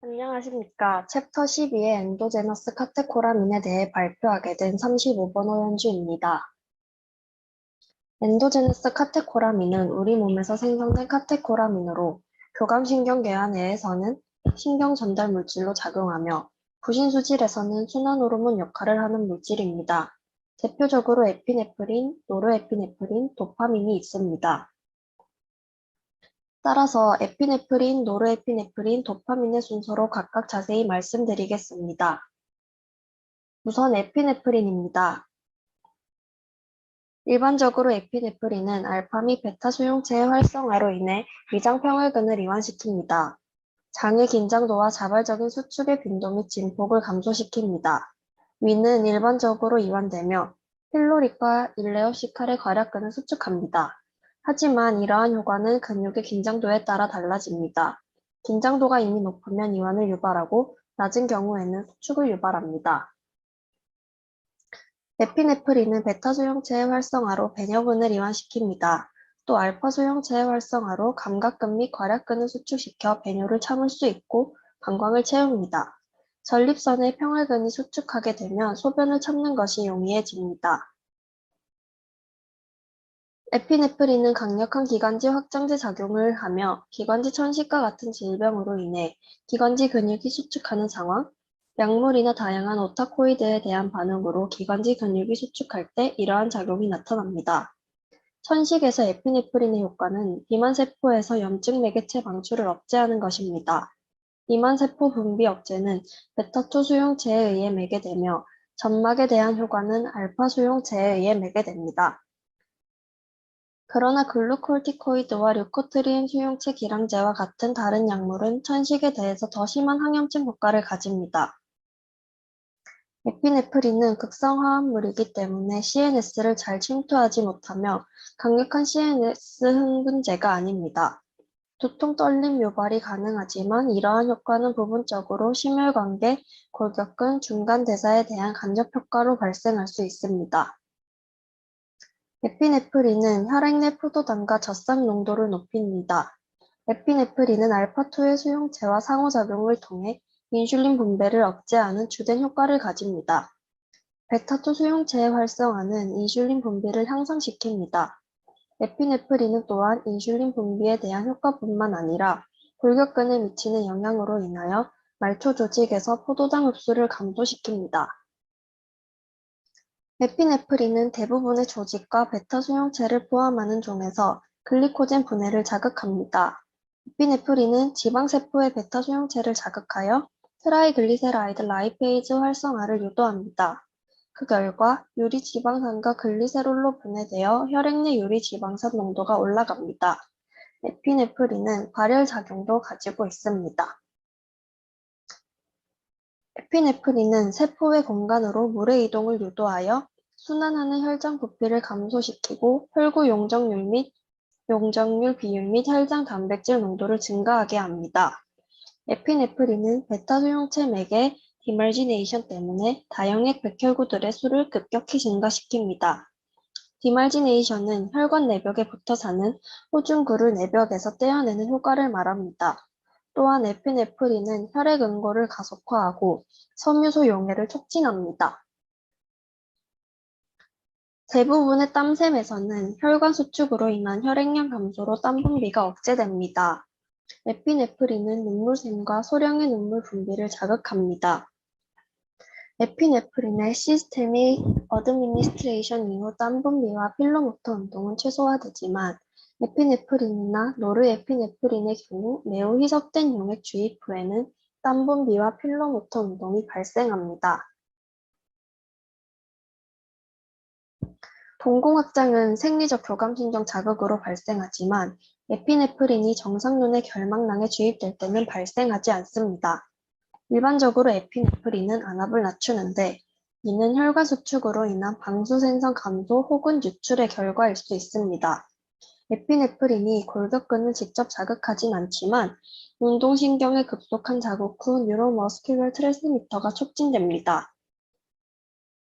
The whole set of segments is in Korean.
안녕하십니까. 챕터 12의 엔도제너스 카테코라민에 대해 발표하게 된 35번 오연주입니다. 엔도제너스 카테코라민은 우리 몸에서 생성된 카테코라민으로 교감신경계화 내에서는 신경 전달 물질로 작용하며 부신수질에서는 순환 호르몬 역할을 하는 물질입니다. 대표적으로 에피네프린, 노르에피네프린, 도파민이 있습니다. 따라서 에피네프린, 노르에피네프린, 도파민의 순서로 각각 자세히 말씀드리겠습니다. 우선 에피네프린입니다. 일반적으로 에피네프린은 알파 및 베타 수용체의 활성화로 인해 위장평혈근을 이완시킵니다. 장의 긴장도와 자발적인 수축의 빈도 및 진폭을 감소시킵니다. 위는 일반적으로 이완되며 필로릭과 일레오시칼의 괄약근을 수축합니다. 하지만 이러한 효과는 근육의 긴장도에 따라 달라집니다. 긴장도가 이미 높으면 이완을 유발하고 낮은 경우에는 수축을 유발합니다. 에피네프린은 베타 수용체의 활성화로 배녀근을 이완시킵니다. 또 알파 수용체의 활성화로 감각근 및 괄약근을 수축시켜 배뇨를 참을 수 있고 방광을 채웁니다. 전립선의 평혈근이 수축하게 되면 소변을 참는 것이 용이해집니다. 에피네프린은 강력한 기관지 확장제 작용을 하며 기관지 천식과 같은 질병으로 인해 기관지 근육이 수축하는 상황, 약물이나 다양한 오타코이드에 대한 반응으로 기관지 근육이 수축할 때 이러한 작용이 나타납니다. 천식에서 에피네프린의 효과는 비만세포에서 염증 매개체 방출을 억제하는 것입니다. 비만세포 분비 억제는 베타2 수용체에 의해 매개되며 점막에 대한 효과는 알파 수용체에 의해 매개됩니다. 그러나 글루코르티코이드와 류코트린 수용체 기량제와 같은 다른 약물은 천식에 대해서 더 심한 항염증 효과를 가집니다. 에피네프린은 극성 화합물이기 때문에 CNS를 잘 침투하지 못하며 강력한 CNS 흥분제가 아닙니다. 두통 떨림 유발이 가능하지만 이러한 효과는 부분적으로 심혈관계, 골격근, 중간대사에 대한 간접 효과로 발생할 수 있습니다. 에피네프린은 혈액 내 포도당과 젖산 농도를 높입니다. 에피네프린은 알파2의 수용체와 상호작용을 통해 인슐린 분배를 억제하는 주된 효과를 가집니다. 베타2 수용체의 활성화는 인슐린 분비를 향상시킵니다. 에피네프린은 또한 인슐린 분비에 대한 효과뿐만 아니라 골격근에 미치는 영향으로 인하여 말초 조직에서 포도당 흡수를 감소시킵니다. 에피네프린은 대부분의 조직과 베타 수용체를 포함하는 종에서 글리코젠 분해를 자극합니다. 에피네프린은 지방세포의 베타 수용체를 자극하여 트라이글리세라이드 라이페이즈 활성화를 유도합니다. 그 결과 유리지방산과 글리세롤로 분해되어 혈액 내 유리지방산 농도가 올라갑니다. 에피네프린은 발열작용도 가지고 있습니다. 에피네프린은 세포의 공간으로 물의 이동을 유도하여 순환하는 혈장 부피를 감소시키고 혈구 용적률 및 용적률 비율 및 혈장 단백질 농도를 증가하게 합니다. 에피네프린은 베타 수용체 맥의 디말지네이션 때문에 다형액 백혈구들의 수를 급격히 증가시킵니다. 디말지네이션은 혈관 내벽에 붙어 사는 호중구를 내벽에서 떼어내는 효과를 말합니다. 또한 에피네프린은 혈액 응고를 가속화하고 섬유소 용해를 촉진합니다. 대부분의 땀샘에서는 혈관 수축으로 인한 혈액량 감소로 땀 분비가 억제됩니다. 에피네프린은 눈물샘과 소량의 눈물 분비를 자극합니다. 에피네프린의 시스테믹 어드미니스트레이션 이후 땀 분비와 필로모터 운동은 최소화되지만 에피네프린이나 노르에피네프린의 경우 매우 희석된 용액 주입 후에는 땀 분비와 필로모터 운동이 발생합니다. 동공 확장은 생리적 교감신경 자극으로 발생하지만 에피네프린이 정상 눈의 결막낭에 주입될 때는 발생하지 않습니다. 일반적으로 에피네프린은 안압을 낮추는데 이는 혈관 수축으로 인한 방수생성 감소 혹은 유출의 결과일 수 있습니다. 에피네프린이 골격근을 직접 자극하진 않지만 운동신경의 급속한 자극 후 뉴로머스큘러 트랜스미터가 촉진됩니다.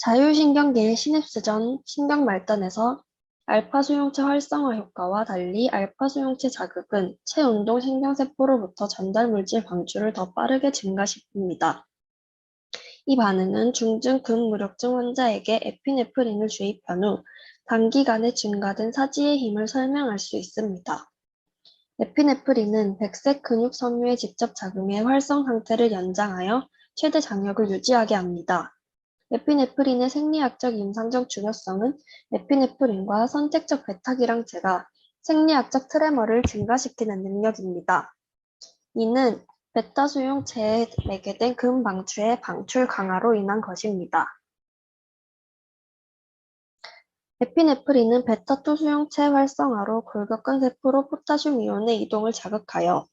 자율신경계의 시냅스 전 신경말단에서 알파 수용체 활성화 효과와 달리 알파 수용체 자극은 체운동 신경세포로부터 전달 물질 방출을 더 빠르게 증가시킵니다. 이 반응은 중증 근무력증 환자에게 에피네프린을 주입한 후 단기간에 증가된 사지의 힘을 설명할 수 있습니다. 에피네프린은 백색 근육 섬유에 직접 작용해 활성 상태를 연장하여 최대 장력을 유지하게 합니다. 에피네프린의 생리학적 임상적 중요성은 에피네프린과 선택적 베타기량제가 생리학적 트레머를 증가시키는 능력입니다. 이는 베타 수용체에 매개된 근방추의 방출 강화로 인한 것입니다. 에피네프린은 베타2 수용체 활성화로 골격근 세포로 포타슘 이온의 이동을 자극하여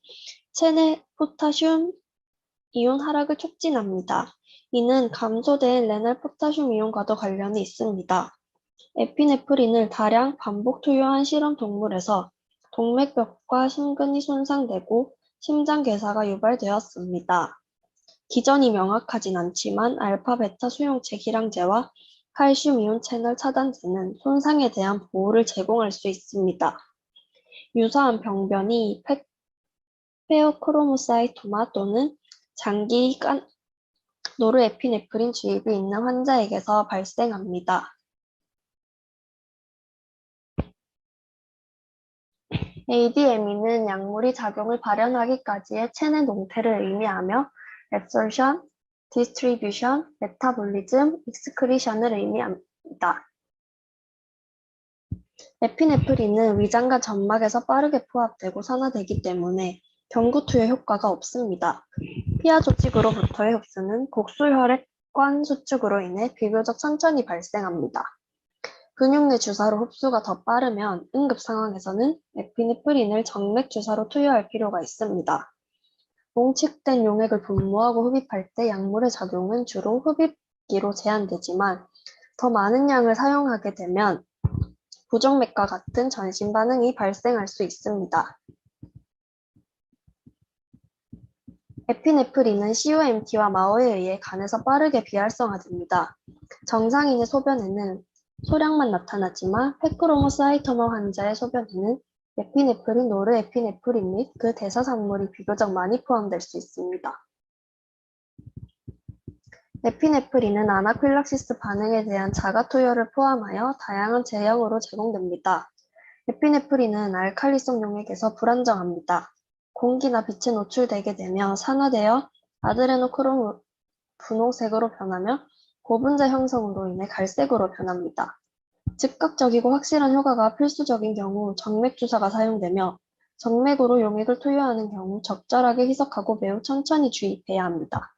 체내 포타슘 이온 하락을 촉진합니다. 이는 감소된 레날 포타슘 이온과도 관련이 있습니다. 에피네프린을 다량 반복 투여한 실험 동물에서 동맥벽과 심근이 손상되고 심장 괴사가 유발되었습니다. 기전이 명확하진 않지만 알파 베타 수용체 기량제와 칼슘 이온 채널 차단제는 손상에 대한 보호를 제공할 수 있습니다. 유사한 병변이 페오크로모사이토마 또는 장기간 노르에피네프린 주입이 있는 환자에게서 발생합니다. ADME는 약물이 작용을 발현하기까지의 체내 동태를 의미하며 absorption, distribution, metabolism, excretion을 의미합니다. 에피네프린은 위장과 점막에서 빠르게 포합되고 산화되기 때문에 경구 투여 효과가 없습니다. 피하 조직으로부터의 흡수는 곡수혈액관 수축으로 인해 비교적 천천히 발생합니다. 근육 내 주사로 흡수가 더 빠르면 응급 상황에서는 에피네프린을 정맥 주사로 투여할 필요가 있습니다. 농축된 용액을 분무하고 흡입할 때 약물의 작용은 주로 흡입기로 제한되지만 더 많은 양을 사용하게 되면 부정맥과 같은 전신 반응이 발생할 수 있습니다. 에피네프린은 COMT와 마오에 의해 간에서 빠르게 비활성화됩니다. 정상인의 소변에는 소량만 나타나지만 페크로모사이토마 환자의 소변에는 에피네프린, 노르에피네프린 및 그 대사산물이 비교적 많이 포함될 수 있습니다. 에피네프린은 아나필락시스 반응에 대한 자가 투여를 포함하여 다양한 제형으로 제공됩니다. 에피네프린은 알칼리성 용액에서 불안정합니다. 공기나 빛에 노출되게 되며 산화되어 아드레노크롬 분홍색으로 변하며 고분자 형성으로 인해 갈색으로 변합니다. 즉각적이고 확실한 효과가 필수적인 경우 정맥 주사가 사용되며 정맥으로 용액을 투여하는 경우 적절하게 희석하고 매우 천천히 주입해야 합니다.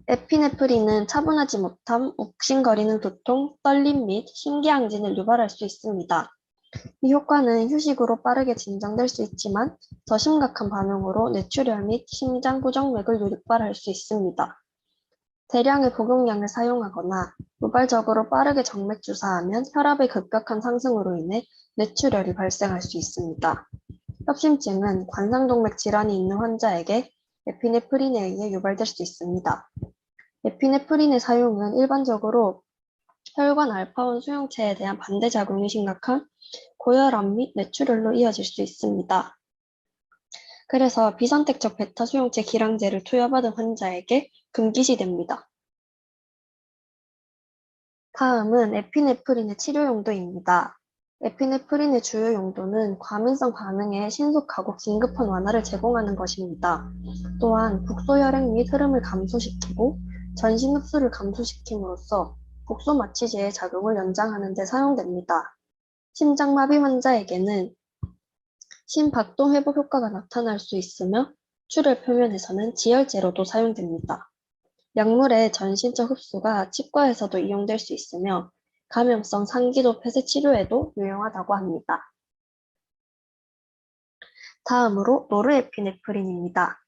에피네프린은 차분하지 못함, 욱신거리는 두통, 떨림 및 심기항진을 유발할 수 있습니다. 이 효과는 휴식으로 빠르게 진정될 수 있지만 더 심각한 반응으로 뇌출혈 및 심장 부정맥을 유발할 수 있습니다. 대량의 복용량을 사용하거나 우발적으로 빠르게 정맥 주사하면 혈압의 급격한 상승으로 인해 뇌출혈이 발생할 수 있습니다. 협심증은 관상동맥 질환이 있는 환자에게 에피네프린에 의해 유발될 수 있습니다. 에피네프린의 사용은 일반적으로 혈관 알파1 수용체에 대한 반대작용이 심각한 고혈압 및 뇌출혈로 이어질 수 있습니다. 그래서 비선택적 베타 수용체 기량제를 투여받은 환자에게 금기시됩니다. 다음은 에피네프린의 치료 용도입니다. 에피네프린의 주요 용도는 과민성 반응에 신속하고 긴급한 완화를 제공하는 것입니다. 또한 국소혈액 및 흐름을 감소시키고 전신 흡수를 감소시킴으로써 국소 마취제의 작용을 연장하는 데 사용됩니다. 심장마비 환자에게는 심박동 회복 효과가 나타날 수 있으며 출혈 표면에서는 지혈제로도 사용됩니다. 약물의 전신적 흡수가 치과에서도 이용될 수 있으며 감염성 상기도 폐쇄 치료에도 유용하다고 합니다. 다음으로 노르에피네프린입니다.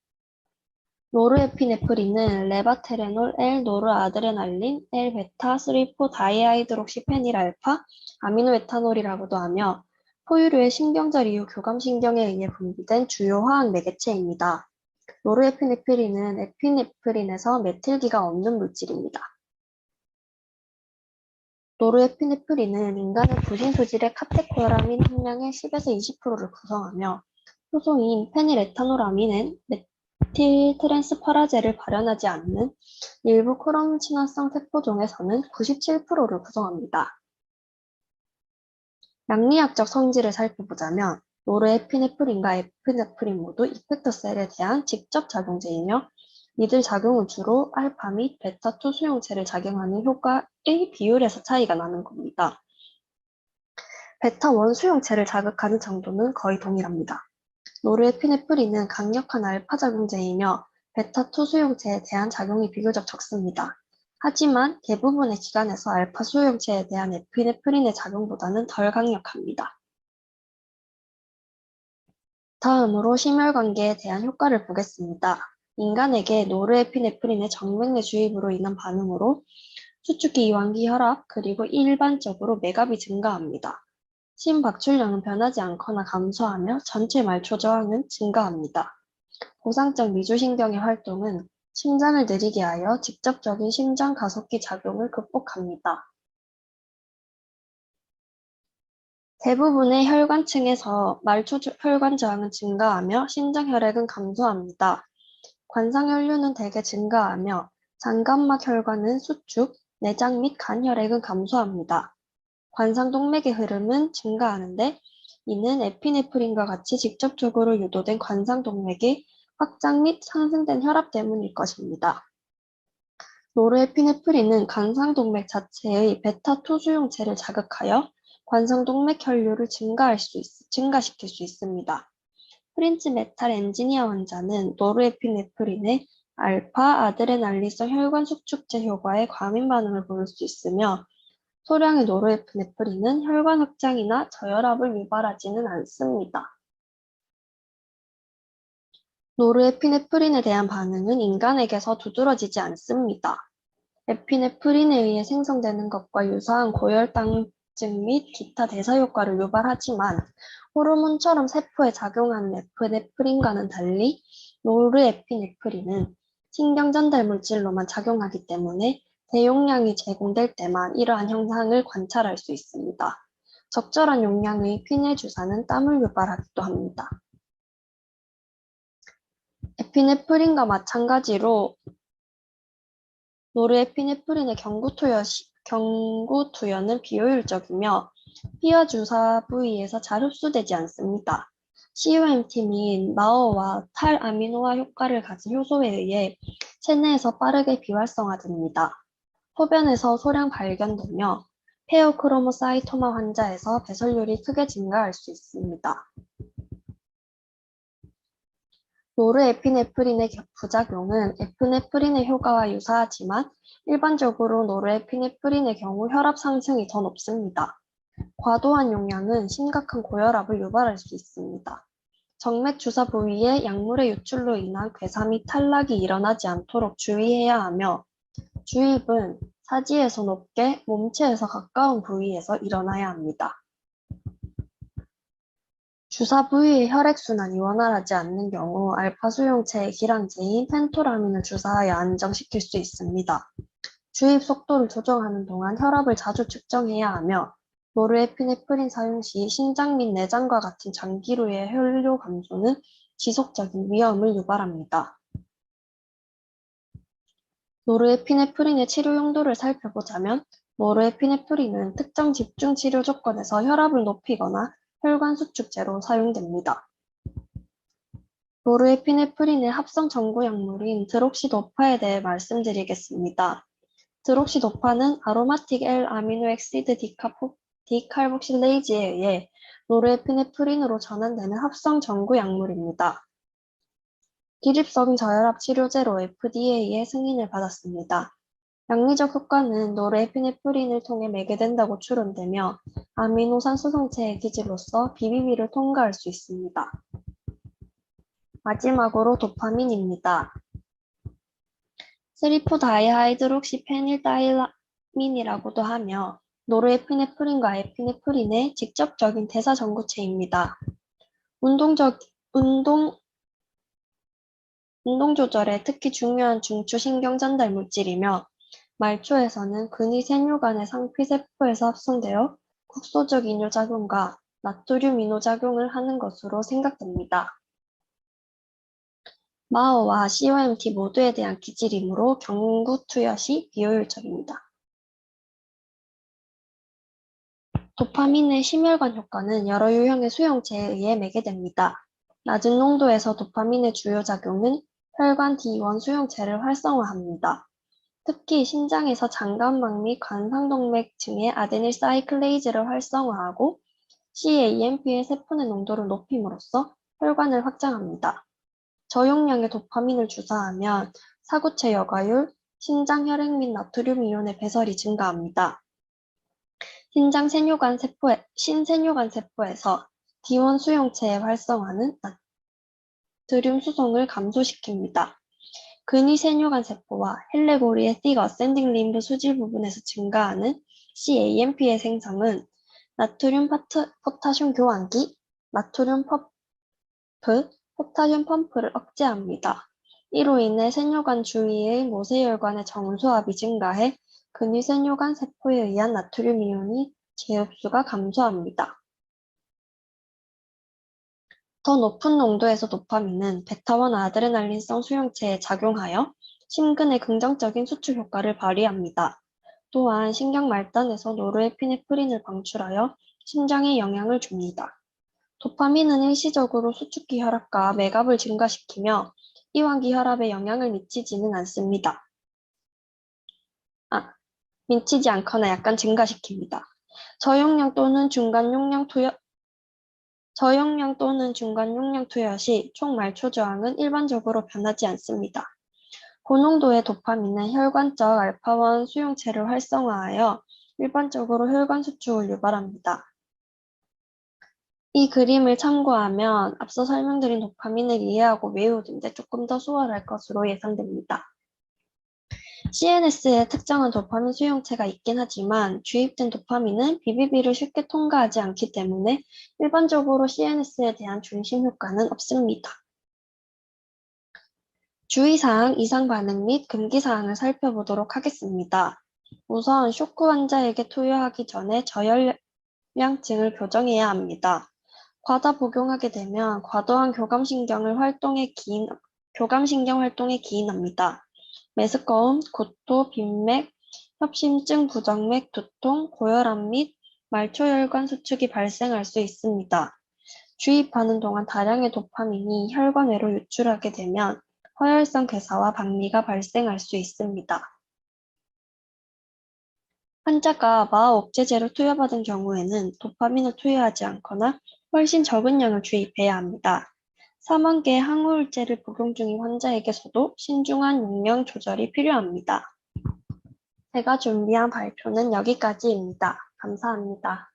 노르에피네프린은 레바테레놀, L-노르아드레날린, L-베타-3,4-다이하이드록시페닐 알파, 아미노에탄올이라고도 하며 포유류의 신경절 이후 교감신경에 의해 분비된 주요 화학 매개체입니다. 노르에피네프린은 에피네프린에서 메틸기가 없는 물질입니다. 노르에피네프린은 인간의 부신소질의 카테코라민 함량의 10에서 20%를 구성하며 효소인 페닐에타노라민은 메틸트랜스파라제를 발현하지 않는 일부 크롬 친화성 세포종에서는 97%를 구성합니다. 양리학적 성질을 살펴보자면 노르에피네프린과 에피네프린 모두 이펙터 셀에 대한 직접 작용제이며 이들 작용은 주로 알파 및 베타2 수용체를 작용하는 효과의 비율에서 차이가 나는 겁니다. 베타1 수용체를 자극하는 정도는 거의 동일합니다. 노르에피네프린은 강력한 알파 작용제이며 베타2 수용체에 대한 작용이 비교적 적습니다. 하지만 대부분의 기관에서 알파 수용체에 대한 에피네프린의 작용보다는 덜 강력합니다. 다음으로 심혈관계에 대한 효과를 보겠습니다. 인간에게 노르에피네프린의 정맥류 주입으로 인한 반응으로 수축기 이완기 혈압 그리고 일반적으로 맥압이 증가합니다. 심박출량은 변하지 않거나 감소하며 전체 말초 저항은 증가합니다. 보상적 미주신경의 활동은 심장을 느리게 하여 직접적인 심장 가속기 작용을 극복합니다. 대부분의 혈관층에서 말초 혈관 저항은 증가하며 심장 혈액은 감소합니다. 관상혈류는 대개 증가하며 장관막 혈관은 수축, 내장 및 간 혈액은 감소합니다. 관상동맥의 흐름은 증가하는데 이는 에피네프린과 같이 직접적으로 유도된 관상동맥의 확장 및 상승된 혈압 때문일 것입니다. 노르에피네프린은 관상동맥 자체의 베타2 수용체를 자극하여 관상동맥 혈류를 증가시킬 수 있습니다. 프린츠 메탈 엔지니어 환자는 노르에피네프린의 알파 아드레날린성 혈관 수축제 효과에 과민 반응을 보일 수 있으며 소량의 노르에피네프린은 혈관 확장이나 저혈압을 유발하지는 않습니다. 노르에피네프린에 대한 반응은 인간에게서 두드러지지 않습니다. 에피네프린에 의해 생성되는 것과 유사한 고혈당증 및 기타 대사 효과를 유발하지만 호르몬처럼 세포에 작용하는 에피네프린과는 달리 노르에피네프린은 신경 전달 물질로만 작용하기 때문에 대용량이 제공될 때만 이러한 현상을 관찰할 수 있습니다. 적절한 용량의 피네 주사는 땀을 유발하기도 합니다. 에피네프린과 마찬가지로 노르에피네프린의 경구투여는 비효율적이며 피와 주사 부위에서 잘 흡수되지 않습니다. COMT 및 마어와 탈아미노화 효과를 가진 효소에 의해 체내에서 빠르게 비활성화됩니다. 소변에서 소량 발견되며 페오크로모사이토마 환자에서 배설률이 크게 증가할 수 있습니다. 노르에피네프린의 부작용은 에피네프린의 효과와 유사하지만 일반적으로 노르에피네프린의 경우 혈압 상승이 더 높습니다. 과도한 용량은 심각한 고혈압을 유발할 수 있습니다. 정맥 주사 부위에 약물의 유출로 인한 괴사 및 탈락이 일어나지 않도록 주의해야 하며 주입은 사지에서 높게 몸체에서 가까운 부위에서 일어나야 합니다. 주사 부위의 혈액순환이 원활하지 않는 경우 알파 수용체의 기량제인 펜토라민을 주사하여 안정시킬 수 있습니다. 주입 속도를 조정하는 동안 혈압을 자주 측정해야 하며 노르에피네프린 사용 시 신장 및 내장과 같은 장기로의 혈류 감소는 지속적인 위험을 유발합니다. 노르에피네프린의 치료 용도를 살펴보자면 노르에피네프린은 특정 집중 치료 조건에서 혈압을 높이거나 혈관 수축제로 사용됩니다. 노르에피네프린의 합성 전구 약물인 드록시도파에 대해 말씀드리겠습니다. 드록시도파는 아로마틱 L-아미노액시드 디칼복실레이즈에 의해 노르에피네프린으로 전환되는 합성 전구 약물입니다. 기립성 저혈압 치료제로 FDA의 승인을 받았습니다. 양리적 효과는 노르에피네프린을 통해 매개된다고 추론되며 아미노산 수성체의 기질로서 BBB를 통과할 수 있습니다. 마지막으로 도파민입니다. 3,4-다이하이드록시페닐다이라민이라고도 하며 노르에피네프린과 에피네프린의 직접적인 대사전구체입니다. 운동 조절에 특히 중요한 중추 신경 전달 물질이며 말초에서는 근위세뇨간의 상피세포에서 합성되어 국소적 이뇨작용과 나트륨 이노작용을 하는 것으로 생각됩니다. 마오와 COMT 모두에 대한 기질이므로 경구 투여 시 비효율적입니다. 도파민의 심혈관 효과는 여러 유형의 수용체에 의해 매개됩니다. 낮은 농도에서 도파민의 주요 작용은 혈관 D1 수용체를 활성화합니다. 특히 심장에서 장관막 및 관상동맥층의 아데닐 사이클레이즈를 활성화하고 CAMP의 세포내 농도를 높임으로써 혈관을 확장합니다. 저용량의 도파민을 주사하면 사구체 여과율, 신장 혈액 및 나트륨 이온의 배설이 증가합니다. 신세뇨관 세포에서 D1 수용체의 활성화는 나트륨 수송을 감소시킵니다. 근위세뇨관 세포와 헬레고리의 틱 어센딩 림브 수질 부분에서 증가하는 CAMP의 생성은 나트륨 포타슘 교환기, 나트륨 포타슘 펌프를 억제합니다. 이로 인해 세뇨관 주위의 모세혈관의 정수압이 증가해 근위세뇨관 세포에 의한 나트륨 이온이 재흡수가 감소합니다. 더 높은 농도에서 도파민은 베타1 아드레날린성 수용체에 작용하여 심근의 긍정적인 수축 효과를 발휘합니다. 또한 신경 말단에서 노르에피네프린을 방출하여 심장에 영향을 줍니다. 도파민은 일시적으로 수축기 혈압과 맥압을 증가시키며 이완기 혈압에 영향을 미치지는 않습니다. 미치지 않거나 약간 증가시킵니다. 저용량 또는 중간 용량 투여 시 총 말초 저항은 일반적으로 변하지 않습니다. 고농도의 도파민은 혈관적 알파1 수용체를 활성화하여 일반적으로 혈관 수축을 유발합니다. 이 그림을 참고하면 앞서 설명드린 도파민을 이해하고 외우는데 조금 더 수월할 것으로 예상됩니다. CNS에 특정한 도파민 수용체가 있긴 하지만 주입된 도파민은 BBB를 쉽게 통과하지 않기 때문에 일반적으로 CNS에 대한 중심 효과는 없습니다. 주의사항, 이상 반응 및 금기사항을 살펴보도록 하겠습니다. 우선 쇼크 환자에게 투여하기 전에 저혈량증을 교정해야 합니다. 과다 복용하게 되면 과도한 교감신경 활동에 기인합니다. 메스꺼움, 구토, 빈맥, 협심증, 부정맥, 두통, 고혈압 및 말초혈관 수축이 발생할 수 있습니다. 주입하는 동안 다량의 도파민이 혈관외로 유출하게 되면 허혈성 괴사와 박리가 발생할 수 있습니다. 환자가 마하옥제제를 투여받은 경우에는 도파민을 투여하지 않거나 훨씬 적은 양을 주입해야 합니다. 3만개의 항우울제를 복용 중인 환자에게서도 신중한 용량 조절이 필요합니다. 제가 준비한 발표는 여기까지입니다. 감사합니다.